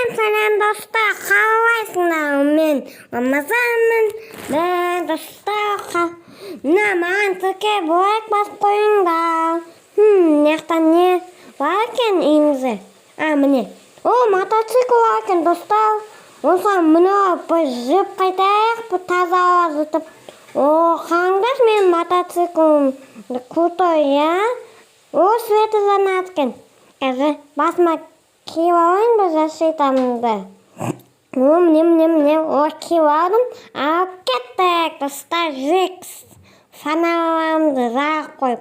Сәлем достар, қалайсыңдар? Мен Рамазанмын. Достар, маған тіке бөлек бас қойыңдар. Нектен не бар екен үйіңізде? Міне. О, мотоцикл бар екен достар. Осыған мұны біз жіп қайтайық, бұл таза ауа зытып. Қараңдар, мен мотоциклімді крутой, я? О, светі жанады екен. Қазір басыма киіп алайын ба защитамды? Міне. О, киіп алдым. Ал кеттік, достар, жек. Фонарымды жағып қойып.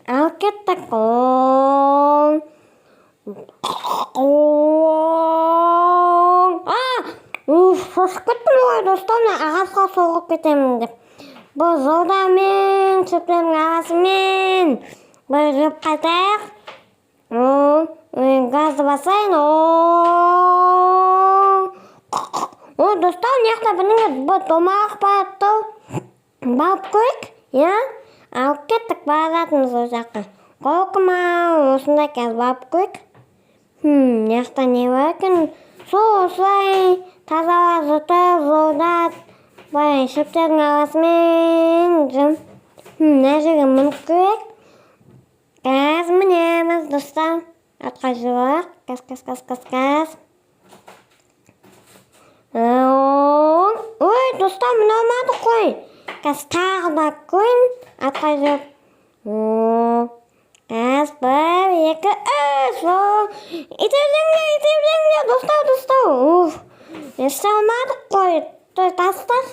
Ал кеттік. Шошып кеттім ғой, достар, ағасқа соғып кетемін деп. Бұл жолдармен, шөптердің арасымен бір жүріп қайтайық. Газды басайын. Достар, неқта бірінге бұл домағық барады. Барып көрейік, я? Алып кеттік, баратымыз ол жаққа. Қорқыма, осындай кәз барып көрейік. Неқта не бар екен? Осылай таза зытып, жолда шөптердің арасымен жүріп. Мына жерге мініп көрейік. Газ мінеміз, достар. Атқа жүріп. Газ. Ой, достар, мына алмады қой. Газ тағы да қойын. Атқа жүріп. Газ, 1, 2, 3. Итеп-жеңдер, достар. Есі алмадық қой. Достар,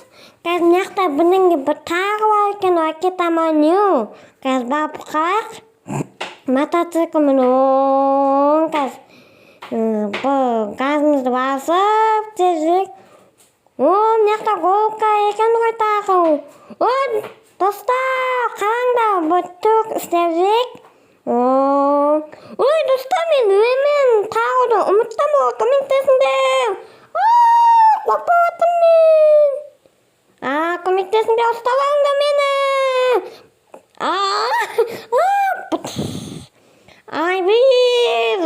газ мияқта бірінге бір тағы бар екен, акетаман еу. Газ барып қайық. Мотоциклмен газ. Бұл газымызды басып, тезірек. Мияқта голка екен ғой тағы. Достар, қараңдар, бұл түк істеп жек. Ой, достар, мен өмен тағуды ұмыттым ғой, көмектесіңдер. Қорқып мен. Көмектесіңдер, ұстап алыңдар мені.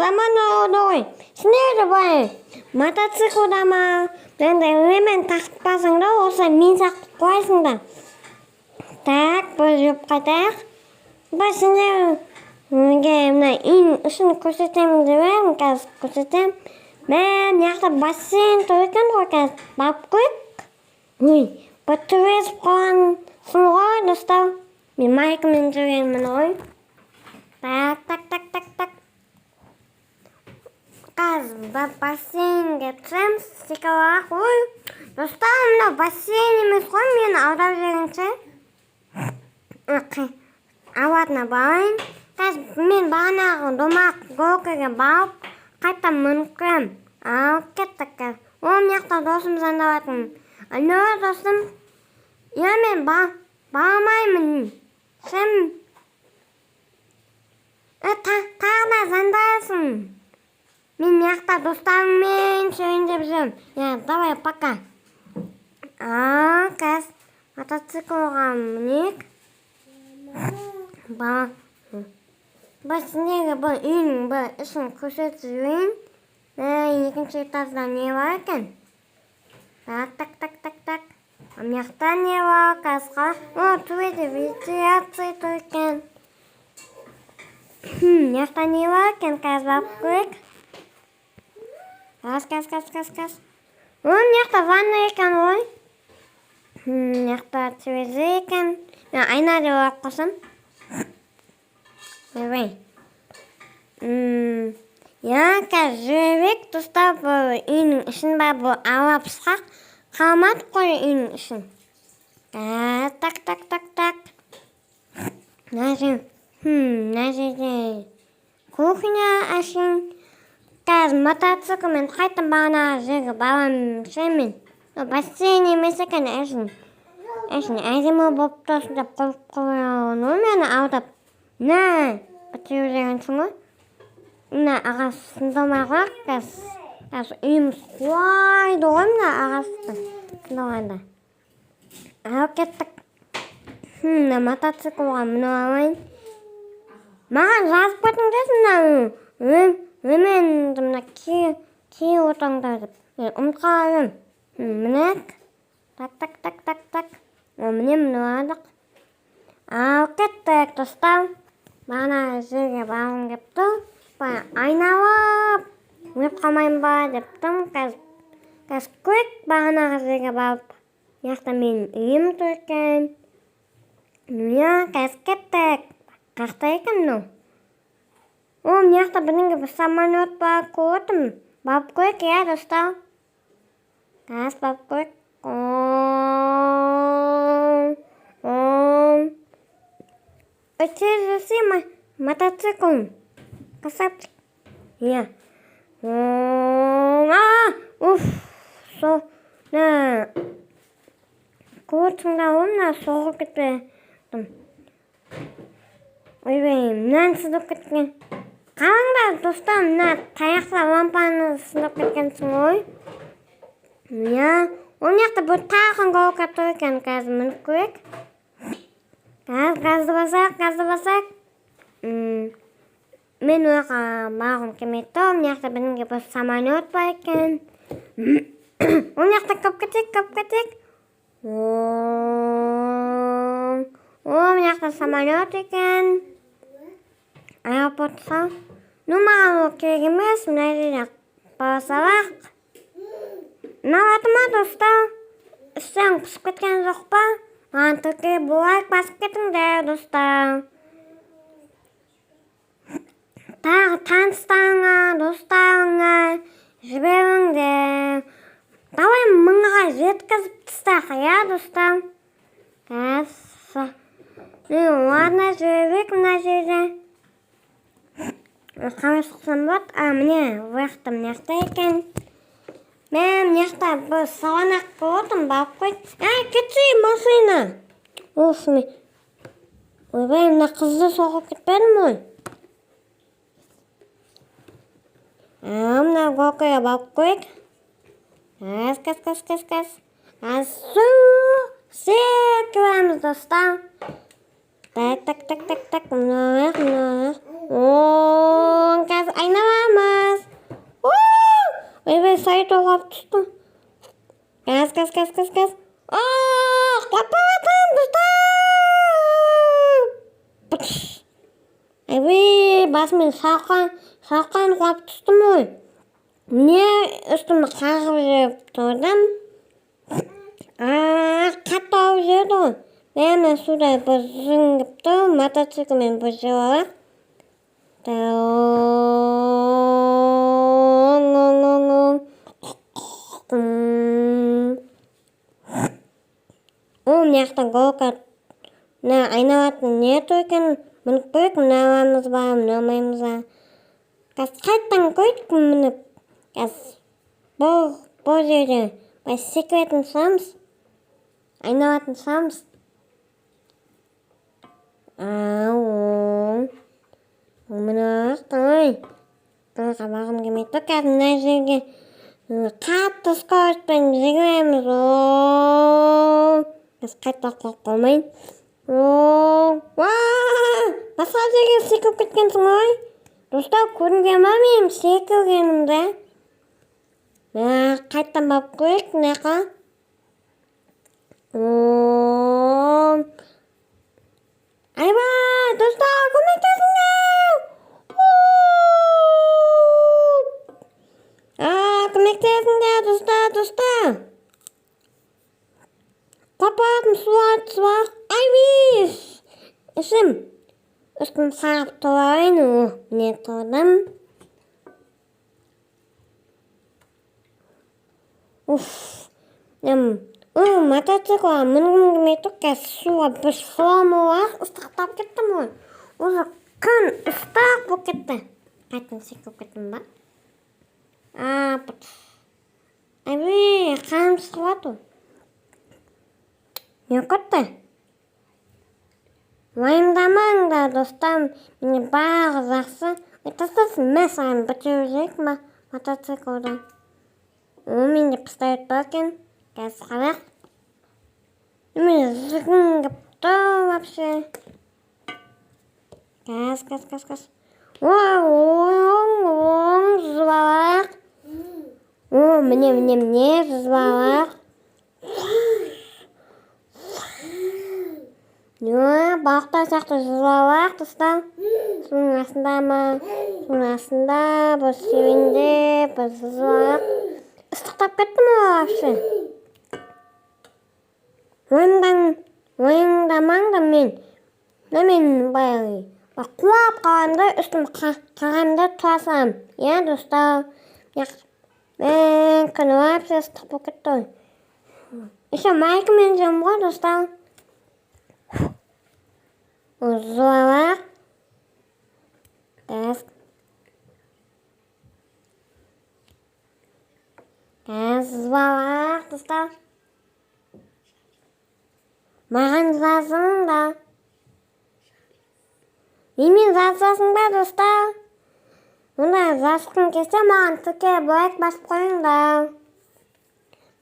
Заман олды ғой. Сіңдерді бай. Мотоциклда ма? Енді өмен тақпасыңдар, осы мен сақтып қойсыңдар. Так, бір жүріп қайтайық. Бір сіңдер мына үйін үшін көрсетемін деп едім, қазір көрсетем. Мен яқта бассейн тұр екен ғой, қазір барып көрейік. Бір түресіп қойғансың ғой, достар. Мен майкымен жүргенмін ғой. Так. Қазір бір бассейнге түсеміз, секалақ ғой. Достар, мына бассейн емес қой, мен аудап жүргенше. Ауатына барайын. Қазір мен бағанағы домақ голкаға барып, қайтам мүмкірім. Ал кеттік қазір. Мияқта досым зандалатын. Алло, достым. Я, мен бармаймын. Сен тағына зандаласың. Мен мияқта достарыңмен сөйіндеп жүрім. Давай, пока. Қазір мотоциклға мінек. Біз сендерге бұл үйінің бір ішін көрсетіп жүрейін. Екінші этажда не бар екен? Так. Мияқта не бар қазға? Төбеде вентиляция тұр екен. Мияқта не бар екен? Қазір барып көрейік. Қаз. Мияқта ванна екен ғой. Мияқта терезе екен. Мен айна деп алып қосам. Қазір жүребек, достар, бұл үйінің ішін бар, бұл ауа пысқақ. Қалмады қой үйінің ішін. Так. Мына жерде кухня ашын. Қазір мотоциклмен қайтым бағанағы жерге барамын шемен. Бассейн емес екен ашын. Әзімі болып тұрсын деп қойып мені аудап. Бітіру жегенсің ғой. Ағасын домағақ қазір үйіміз қуайды ғой мына ағасын домағанда. Ал кеттік. Мотоциклға мұны алайын. Маған жазып кетіңдерсің. Өмен мына Кей отырыңдар деп. Ұмытып қалдым. Мінек. Так. Міне мініп. Ал кеттік достар. Бағана жерге барғым кепті. Айналып. Өліп қалмайын ба дептім. Қазір көк бағанағы жерге барып. Яқта менің үйім тұр екен. Қазір кеттік. Қақта екен мұнау? Яқта бірдеңе бір самолет бар көрдім. Барып көрейік, иә достар. Қазір барып көрейік. Өте мотоцикл. Красавчик. Иә. Сол. Көрдіңдер ғой, соғып кетпедім. Мынаны сындып кеткен. Қараңдар достар, мына таяқта лампаны сындып кеткенсің ғой. Ол жақта бір тағын қолға тұр екен, қазір мініп көрейік. Газды басақ. Мен ояққа барғым келмейді. Ол жақта бірінге бір самолет бар екен. Ол жақта көп кетек. Ол жақта самолет екен. Аэропорт сау. Маған ол керек емес, мына жерде басалақ. Мынауатыма достар. Үстен пысып кеткен жоқ па? Маған түрке бұлайық басып кетіңдер достар. Тағы таныстарыңа, достарыңа жіберіңдер. Давай 1000-ға жеткізіп тастайық, иә достар? Ладно, жүрейік мына жерде. Қалай шықсам болады? Міне, мына жақта екен. Мен мына жақта бір саланақ көрдім, барып қойды. Кетші машина. Мына қызды соғып кетпедім ғой. Мына горкаға барып қойық. Қаз. Секіреміз достар. Так. Мына. Қазір айналамыз. Сайт оғап түстім. Қаз. Қапалатым достар. Басымен салқан қап түстім ой. Міне үстімді қағып жеп тұрдым. Қатты ауып жерді ғой. Мен суда бір жүңгіп тұр. Мотоциклмен бір жауақ. Мына голка айналатын не тұр екен? Мініп көрейік, мұналамыз ба, мұнамаймыз ба. Қазір қайттан көрейік мініп. Қазір бұл жерде секіретін сұрамыз. Айналатын сұрамыз. Мұнақ той. Қалаға бағым келмейді. Қазір мына жерге қатты скоростьпен жүгіреміз. Қазір қайтта қоқ қылмайын. Басқа жерге секіп кеткенсің ғой. Достар, көрінген ма менің секіргенімді? Қайттан барып көрейік мынақа. Айбай, достар, көмектесіңдер! Көмектесіңдер, достар! Қапатын суат. Айбиш! Үстім сағып тұрайын. Міне тұрдым. Мотоциклға мінгім келмейді. Қазір суға бір суамы бар. Ыстықтап кеттім ғой. Осы күн ыстық болып кетті. Қайтын секіп кеттім ба? Айбей, қаным шығып отыр. Не қотты? Уайымдамаңдар, достар, міне бағы жақсы. Тастасын, мен саған бітіріп жүрейік ма мотоциклдан? Менде пистолет бар екен. Қазір қарақ. Мен жүгін кеп тұр вообще. Қаз. Оң, зұбалақ. О, міне, жүзбалақ. Балықтар сияқты жүзбалақ, достар. Судың астында ма? Судың астында, бұл сүйінде, бұл жүзбалақ. Ыстықтап кетті ме вообще? Ойыңдамаңда мен баяғы. Құлап қалғанда үстім қағамда туасам. Я, достар. Күні вообще ыстық болып кетті ғой. Еще майкамен жем ғой, достар. Жүзбалақ. Жүзбалақ, достар. Маған жазың да. Немен жазасың ба, достар? Онда жазғың келсе, маған тіке лайк басып қойыңдар.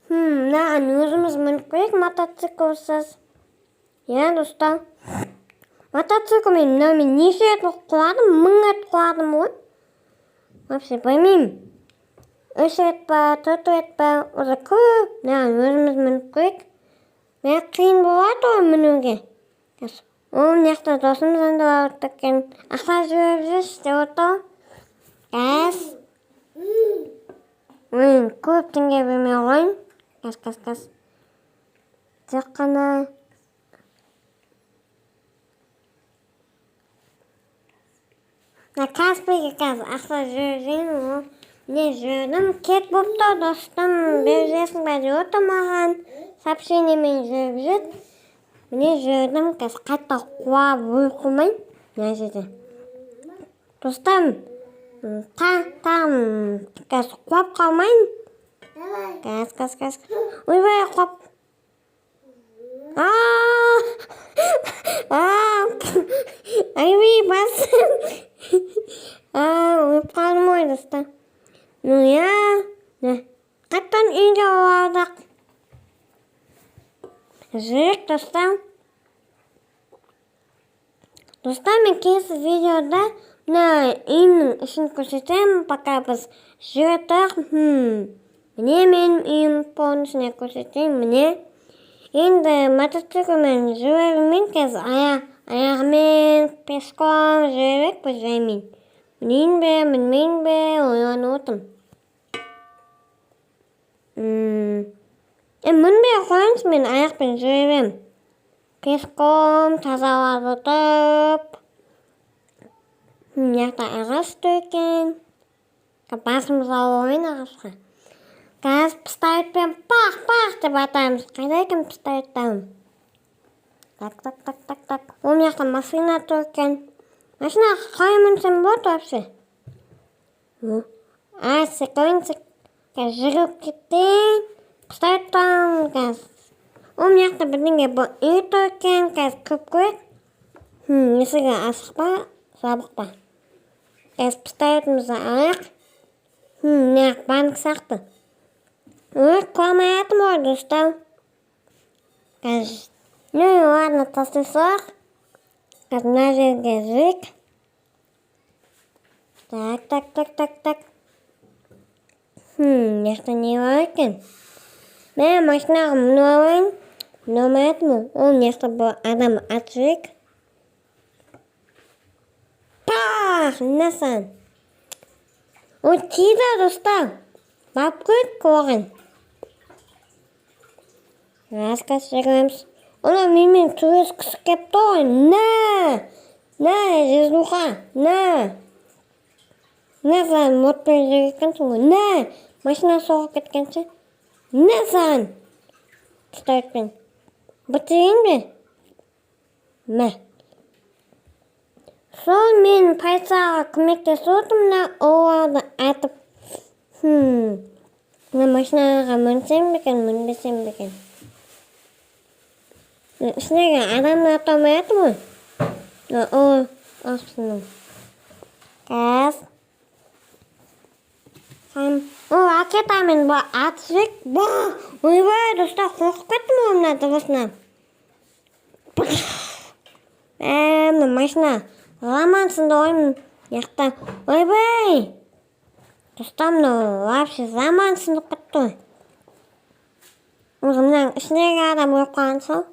Мынаған өзіміз мініп көрейік мотоциклсыз. Я, достар. Мотоциклмен мен неше рет құладым? 1000 рет құладым ғой. Вообще білмеймін. 3 рет па, 4 рет па, осы көп. Мынаған өзіміз мініп көрейік. Мен қиын болады ғой мінуге. Ол мына досымыздан да барып кеткен. Ақша жүріп жүрші деп отыр. Көп теңге бермей қойын. Қас. Тек қана. Каспиге ақша жүрген. Міне жүрдім. Кет болып тұр, достым. Бересің ба деп отыр маған. Сообщениемен жүріп жүр. Міне жүрдім. Қайта қуап ұйқылмайын. Мына жерде. Достым. Тағым. Қуап қалмайын. Қас. Ойбай қуап. Айбай басым. Ойып қалдым ой, достар. Қаттан үйде оладық. Жүрек, достар. Достар, мен келесі видеода үйімнің ішін көрсетемін, пока біз жүрдік. Міне мен үйім полнысына көрсетейін, міне. Енді мотоциклмен жүрермен қазір аяғымен пешком жүререк біз жаймен. Мінейін бе, мінмейін бе, ойланып отырмын. Мінбей қойыңыз, мен аяқпен жүререм. Пешком тазалап отырып. Мына ағаш төкен. Басымыз ауырайын ағашқа. Қазір пистолетпен пақ деп атаймыз. Қайда екен пистолеттен? Так. Ол мына машина төкен. Машина қалай мінсем болады вообще? Секунд. Жүріп кеттен. Пистолеттен қазір. Ол мына бірдеңе бұл үй төкен. Қазір көп көрек. Есігі ашық па? Жабық па? Қазір пистолетімізді алайық. Мына банк сақты. Құламай атым ғой, достар. Қазір. Ладно, тастайсақ. Қазір мына жерге жүрек. Так. Мына не бар екен? Мен машинаға мініп алайын. Мініп атым ғой. Ол мына бұл адам ат жүрек. Насан. О, тиді, достар. Бап көріп қоған. Расқас жүргіміз. Ола менмен түрес қысып кепті ғой. Жезлуға. Саған мотпен жүргенсің ғой. Машина соғып кеткенше. Саған. Пистолетпен. Бітірейін бе? Сол мен полицияға көмектесіп отырмын, оларды айтып. Машинаға мінсем бекен, мінбесем бекен. Ішінеге адамды атамай атым ғой. Ол ашқысының. Қаз. Ол акетамен бұл ат жүрек. Ойбай, достар, қорқып кеттім ғой мына дыбысына. Машина. Ламансында ойым яқта. Ойбай! Достар, мынау вообще заман сынып кетті ғой. Уже мынаның ішіндегі адам өліп қалған сол.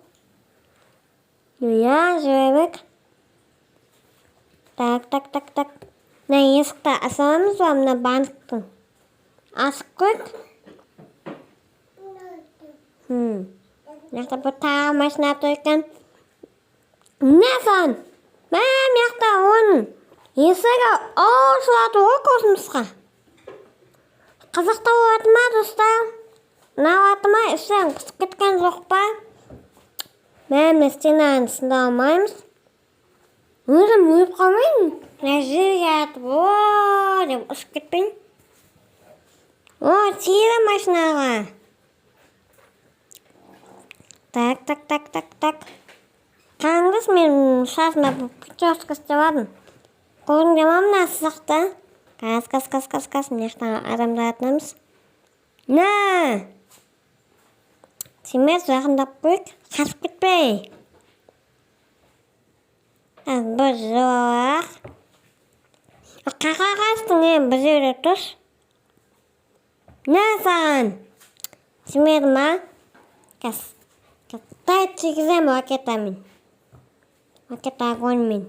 Иә, жүре бер. Так. Мына есікті ашамыз ба, мына банктың? Ашып қойып. Мынақты бір тағы машина тұр екен. Не сан? Мынақты оның есігі ашылады ғой космосқа. Қазақта болады ма, достар? Мынау ма, ішін қысып кеткен жоқ па? Мына стенаны сында алмаймыз. Өзім өліп қалмайын. Мына жерге атып, деп ұшып кетпейін. Тиді машинаға. Так. Қаңғыз мен шасына прическа істеп алдым. Көрдің де ма мына сызықты? Қас. Мына жақтан адамды атынамыз. На! Тимес жақындап қойып, қасып кетпей. Бір жоқ. Қақа қастың бір жерде тұрш. На саған? Тимеді ма? Тай тигізем ракетамен. Ракета огоньмен.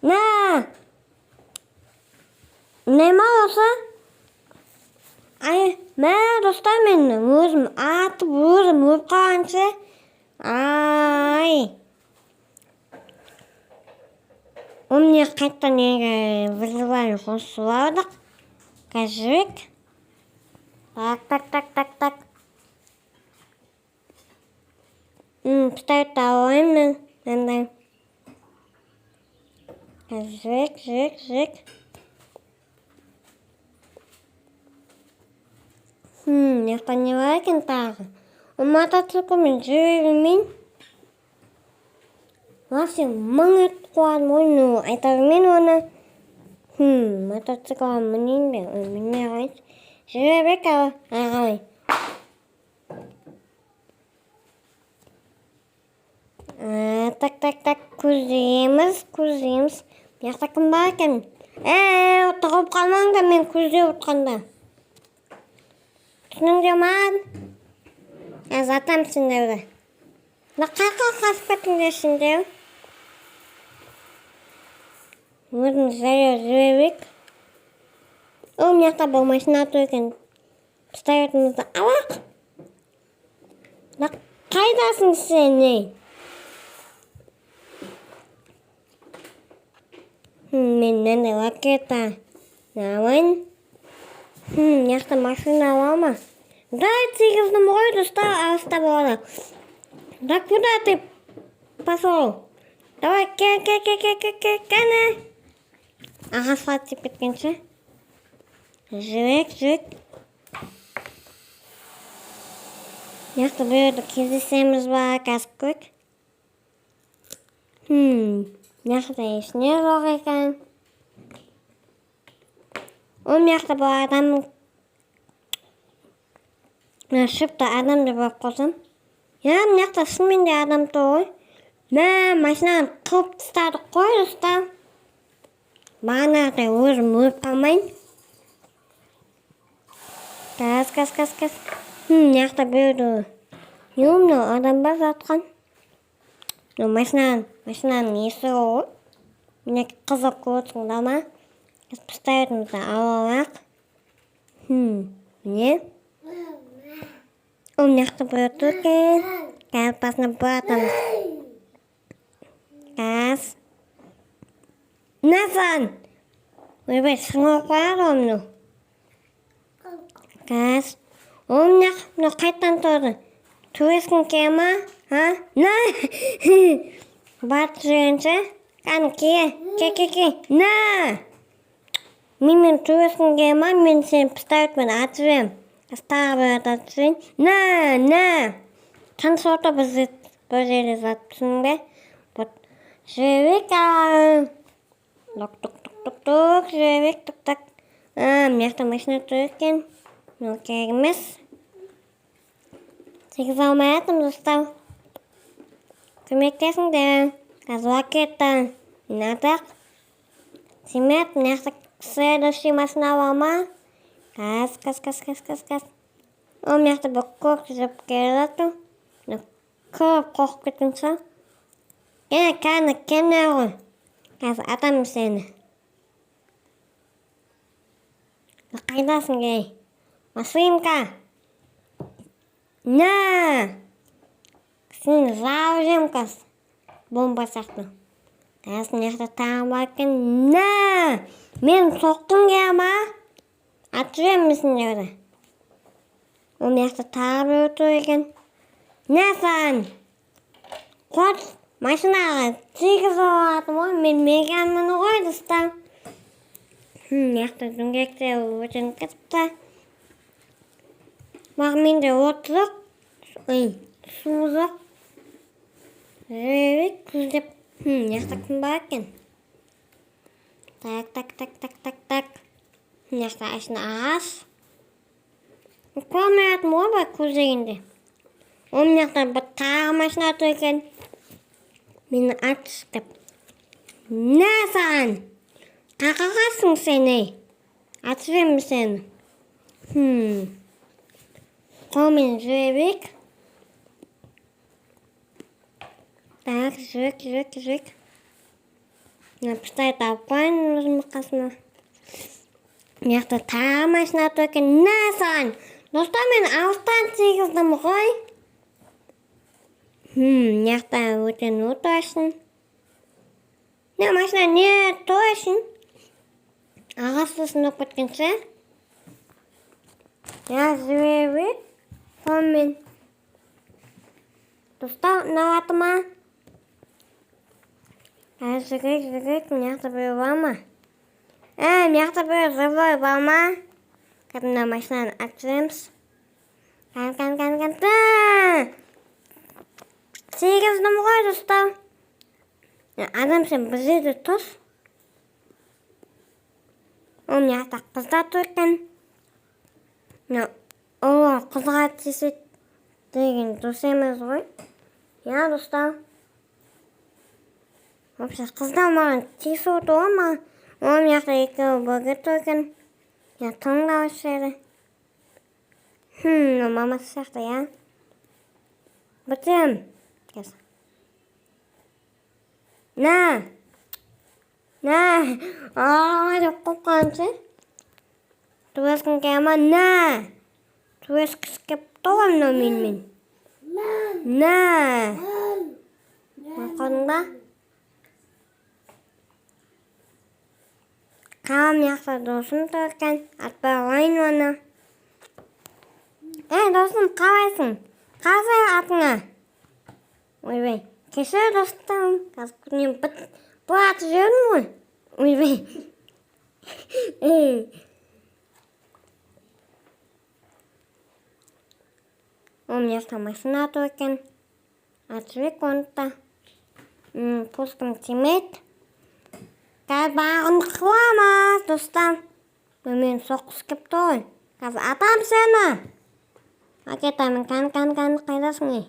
На! Не ма осы? Мә, достар, мен өзім атып, өзім өліп қалғанша. Мне қайттан вызывали қосып алдық. Қазірек. Так. Пистолетті алайын мен. Қазірек. Яқта не бар екен тағы? Мотоциклмен жүре бермейін. Вообще мың рет қуадым ойын, айта бермейін оны. Мотоциклға мінейін бе? Мінмей қойшы. Жүре бер ағалай. Так. Көздейміз. Яқта кім бар екен? Отырып қалмаңдар мен көздеп отырғанда. Түсініңдер ма? Атам сендерді. Қақа қасып кетіңдер сендер. Өзім жүре бер. Мына жақта бір машина тұр екен. Пистолетімізді алақ. Қайдасың сен, Мен нәнде ракета алайын. Мына жақта машина ала ма? Дай тигіздің ғой, достар, арыста болады. Да куда ты пошел? Давай, кәне. Ағасқа тиіп кеткенше. Жүрек. Мына жақта біреуді кездесеміз ба, қазып көрейік. Мына жақта ешне жоқ екен. Мына жақта бір адам. Мына шыпты адам деп болып қосам. Мына жақта шынымен де адам тұр ғой. Машинаны қылып тастадық қой, достар. Бағанағыдай өзім өліп қалмайын. Қас. Мына жақта біреуді. Мынау адам бар жатқан. Машинаның есігі ғой. Міне қызық көрсің да ма? Пистолетімізді алалақ. Міне. Мына жақта біреу тұр екен. Қазір басына бір атамыз. Қас. Назан! Ойбай, сыңыр қояды ғой мынау. Қас. Мынау қайттан тұрды. Турескің кие ма? На! Батып жүргенше? Қаны кие. На! Мен турескің кие ма? Мен сен пистолетпен атып жүрем. Астағы бір атып жүрейін. На! Таныс орта бір жерде зат түсінің бе? Жүрек Тук, жүрек, тук. Мына жақта машина тұр екен. Мынау керек емес. Тегізе алмай жатырмын, достар. Көмектесіңдер. Қазір ракета. Мына атақ. Тимет, мына жақта следующий машина бар ма? Газ. Ол жақта бір көк жүріп келе жатыр. Көп қорқып кеттің шығар. Қазір кене ғой. Қазір атамын сені. Қайдасың кей? Машинка. На! Сені жау жем қас. Бомба сияқты. Қазір жақта тағы бар екен. На! Мен соқтың ке ма? Атып жемесің жерді. Ол жақта тағы бір өтір екен. На саған? Қот машинаға тегіз оратым ғой. Мен меканмын ғой достар. Жақта дүнгектер өтін кетті. Бақ менде от жоқ. Су жоқ. Жүрек күздеп. Жақта кім бар екен? Так. Жақта ашына ағаш. Көрмейтін ғой бар көздегенде. Ол жақта бір тағы машина тұр екен. Мені атышып. На саған? Қақағасың сені? Атып жемін сені. Қолмен жүребек. Так, жүрек. Пістай тауып қойын өзімді қасына. Жақта тағы машина тұр екен. На саған? Достар, мен алыстан тегіздім ғой. Жақта өтен отырсын. Не машина не тұрсын? Ағасысын өп кеткенше. Жүребек. Қолмен. Достар, ұнаваты ма? Жүрек, мияқта бір бар ма? Мияқта бір живой бар ма? Кәдімді машинаны атжеміз. Кән. Сегіздім ғой, достар. Адам сен бір жерде тұр. Ол мияқта қызда тұр екен. Ол қызға тесет деген дос емес ғой. Достар. Вообще, қызда маған тесу тұр ма? Ол мияқта екеуі бірге тұр екен. Тыңда өшеді. Мамасы сияқты, Бітем. На! Деп қоққаншы. Туескін кәма, на! Туескіс кеп тұғым но мен. На! Қодың ба? Қам яқса досым тұркен, атпай ойын оны. Досым, қалайсың? Қалай атыңа? Ойбай, кеше достым. Қазір күнен бұл аты жүрдің ғой? Ойбай. Ол яқта машина тұр екен. Атжүрек онытта. Пускым тимет. Қазір бағын қыламыз, достар. Мен соққыс кеп тұр. Қазір атам сені. Акетамын, кән, қайдасың ей?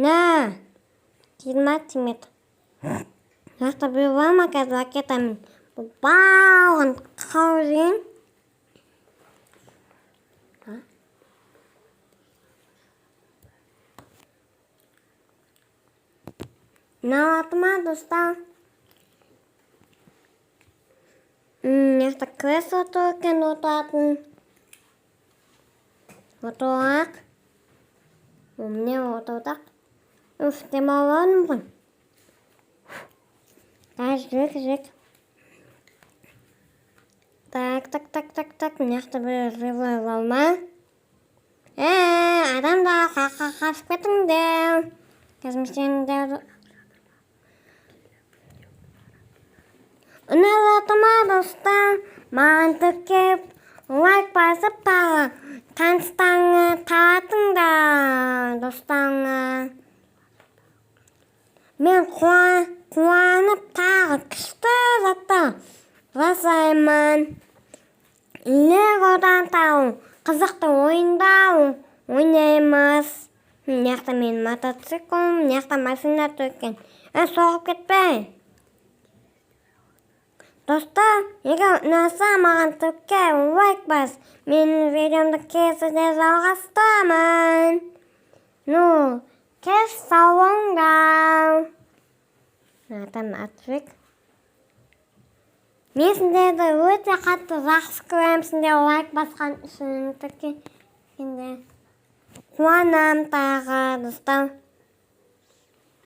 На! Тимет. Жақта бір бар ма қазір акетамын. Бағын қау жеген. Налатыма, достар. Жақта кресло тұр екен отыратын. Отырақ. Мне отырдақ. Демаланым ғой. Жүрек. Так. Жақта бір живой бар ма? Адамдар қашып кетіңдер. Қазір ұнаватыма, достар. Маған түкеп, лайк басып тағы. Қанстаңы талатыңдар, достарыңа. Мен қуанып тағы күшті заттар жасаймын. Легодан тағы қызықты ойындар ойнаймыз. Жақта мен мотоциклым, жақта машина тұр екен. Соғып кетпей. Достар, егер ұнаса маған түрке лайк бас. Менің видеомды келесіде жалғастырамын. Кеш салыңдар. Натан атшық. Мен сендерді өте қатты жақсы көремін. Сендер лайк басқан үшін түрке. Қуанам тағы достар.